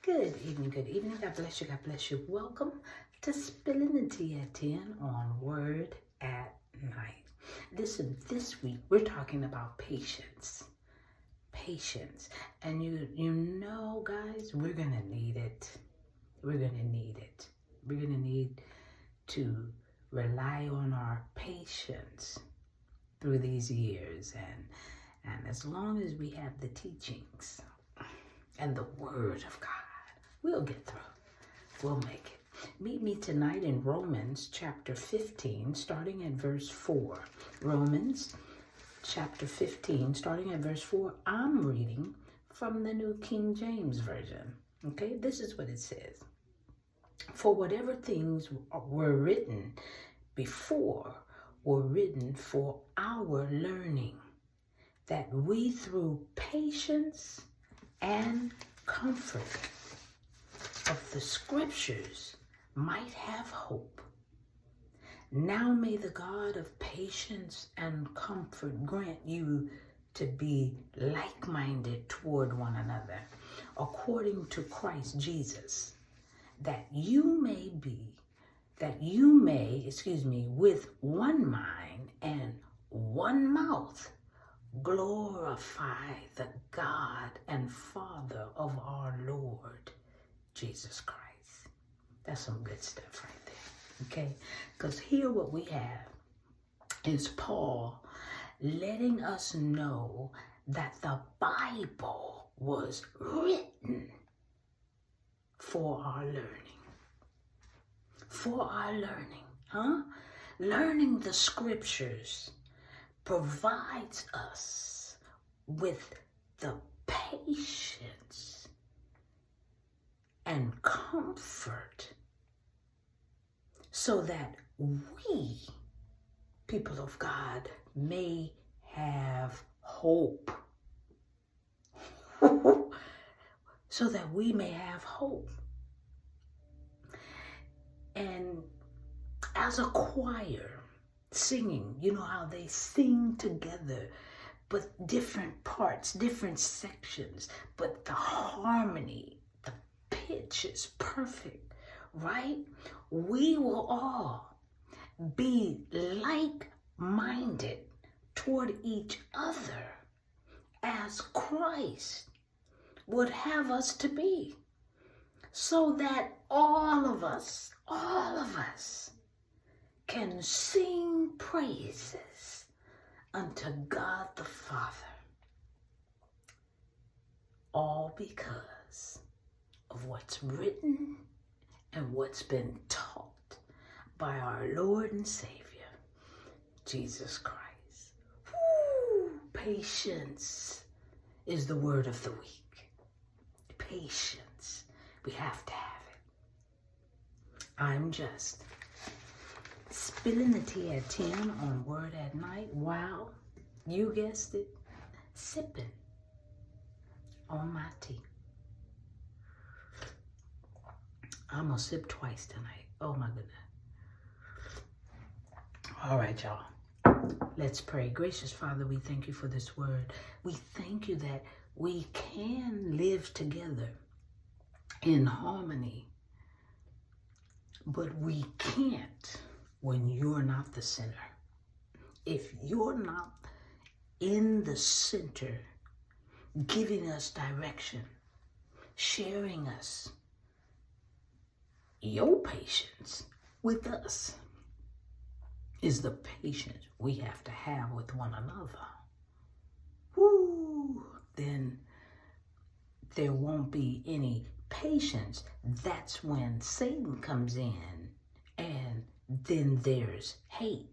Good evening, good evening. God bless you, God bless you. Welcome to Spilling the Tea at 10 on Word at Night. Listen, this week we're talking about patience. Patience. And you know, guys, we're going to need it. We're going to need it. We're going to need to rely on our patience through these years. And as long as we have the teachings and the Word of God, we'll get through. We'll make it. Meet me tonight in Romans chapter 15, starting at verse 4. Romans chapter 15, starting at verse 4. I'm reading from the New King James Version. Okay, this is what it says. For whatever things were written before were written for our learning, that we through patience and comfort of the scriptures might have hope. Now may the God of patience and comfort grant you to be like-minded toward one another, according to Christ Jesus, that you may, with one mind and one mouth, glorify the God and Father of our Lord Jesus Christ. That's some good stuff right there, okay? Because here what we have is Paul letting us know that the Bible was written for our learning. For our learning, Learning the scriptures provides us with the patience and comfort so that we, people of God, may have hope. So that we may have hope. And as a choir, singing, you know how they sing together, but different parts, different sections, but the harmony, the pitch is perfect, right? We will all be like-minded toward each other as Christ would have us to be, so that all of us can sing praises unto God the Father, all because of what's written and what's been taught by our Lord and Savior, Jesus Christ. Woo! Patience is the word of the week. Patience. We have to have it. I'm just spilling the tea at 10 on Word at Night. Wow, you guessed it, sipping on my tea. I'm gonna sip twice tonight. Oh my goodness. All right, y'all. Let's pray. Gracious Father, we thank you for this word. We thank you that we can live together in harmony, but we can't when you're not the center. If you're not in the center, giving us direction, sharing us your patience with us, is the patience we have to have with one another. Woo! Then there won't be any patience. That's when Satan comes in, and then there's hate.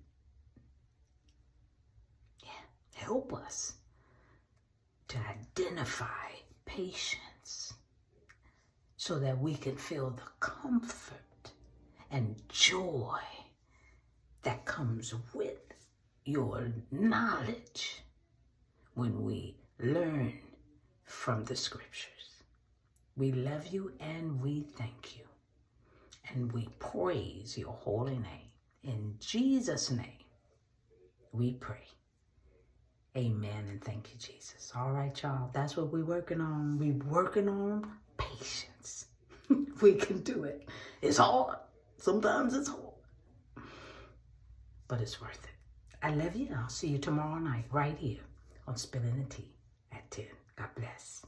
Yeah, help us to identify patience so that we can feel the comfort and joy that comes with your knowledge when we learn from the scriptures. We love you and we thank you. And we praise your holy name. In Jesus' name, we pray. Amen and thank you, Jesus. All right, y'all. That's what we're working on. We're working on patience. patience. We can do it. It's hard. Sometimes it's hard. But it's worth it. I love you. I'll see you tomorrow night right here on Spilling the Tea at 10. God bless.